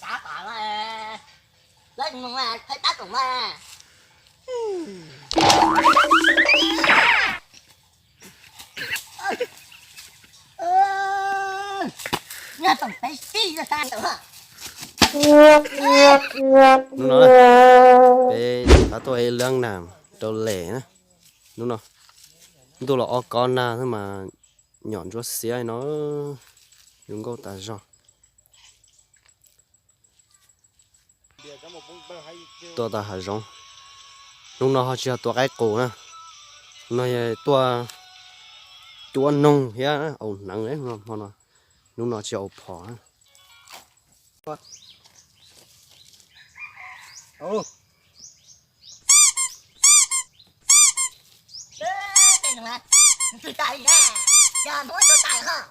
Tá tỏ là lấy mà thấy tát cũng mà nghe tổng tay xí ra sang được hả? Đúng rồi. Về cả tôi lương làm đầu lẻ nữa. Đúng rồi. Tôi là con nào thôi mà nhọn cho xía nó dùng câu ta rồi. Tôi ta hả rong. Lúc nào họ chưa tôi cái cổ nè. Nó tôi chúa nông hết ồ nặng đấy mà nó lúc nào chưa phỏ. Ồ. Đây là tôi tài nè. Giờ mỗi tôi tài ha.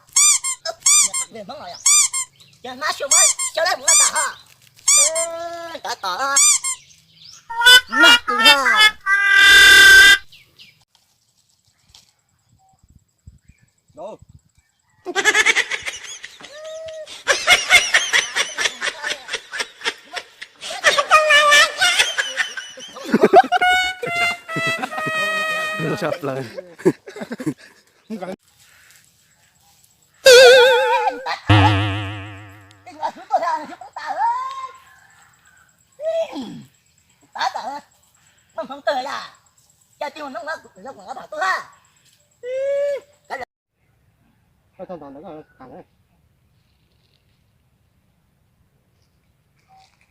Về mất rồi à. Giờ má xuống mới cho lấy một cái tờ ha. Tờ tờ. Nát từ ha. Đồ. Chập lời. Không cười à? Cha tiêu nó bảo tôi ha. Thôi thằng đó thằng đấy.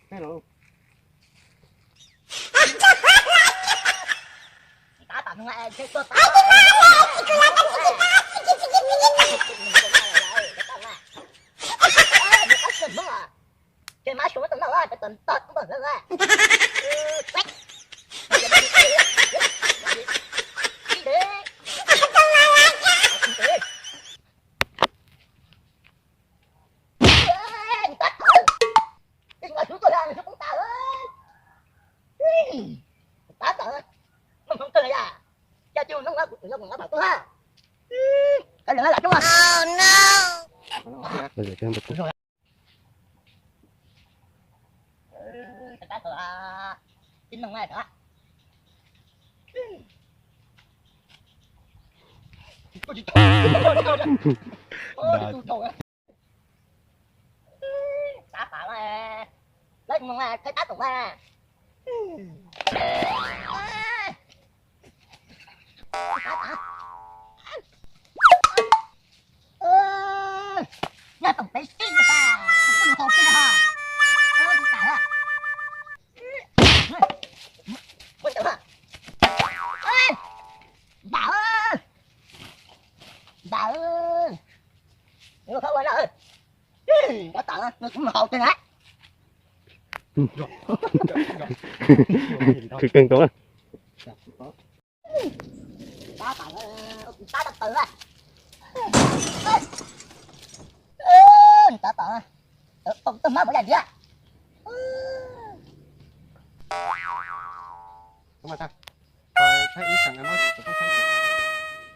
Cái nào? Tá tặng lại chơi tôi tá. Cái má xuống tận đâu rồi, cái tận tận cũng bẩn rồi. Không cười à? Cha tiêu nó bảo tôi ha. Cái lửa là đúng không? Oh no. Bây giờ chơi một chút. Cái chín đồng này đó. Tá tả là lấy mà thấy tát cũng mà. Nghe tổng tay xí ra ta. Không hộp kia ha. Tả à. Quên tao hả? Bảo ơi. Bảo ơi. Nó không quên rồi. Nó tặng nó cũng hộp kia hả? Cứ cưng tốt à? Tá đập tử à? Tá tặng tôi má bỏ ra gì á? Không phải sao? Thấy ý rằng em nói tôi không thấy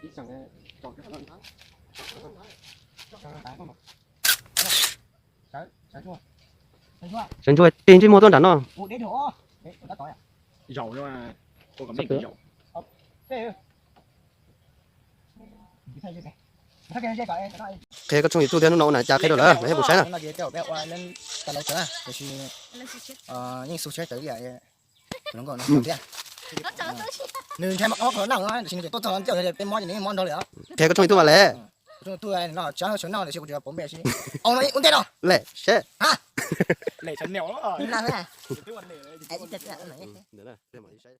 ý rằng em còn cái lần đó.ฉันช่วยตีนช่วยโมต้นดันเนาะ Ủa để đổ. Để có tỏi à? Dầu nhưng mà cô cảm thấy cái dầu. Thế. Thấy chưa kìa. Thấy cái gọi nói. เคก็ช่วงนี้ตู้เดียวน้องๆน่ะจะเคยโดนแล้วไม่ให้ผู้ใช้น่ะ Nó gì cái béo qua lên tao lấy nữa. Để xin nhưng số chết tới vậy. Nó còn nó không biết. Nên thay mặc áo nó nặng á, xin để tốt hơn cho cái món gì món đâu nữa. เคก็ช่วงนี้ตู้มาแล้ว Tôi nó chán số nào để chịu bố mẹ xin. Ông nói uống thế nào? แหละเช่ Hả? Lệ chấn nèo đó. Nào nè. Cái vấn đề đấy. เดี๋ยวนะเดี๋ยวมาใช้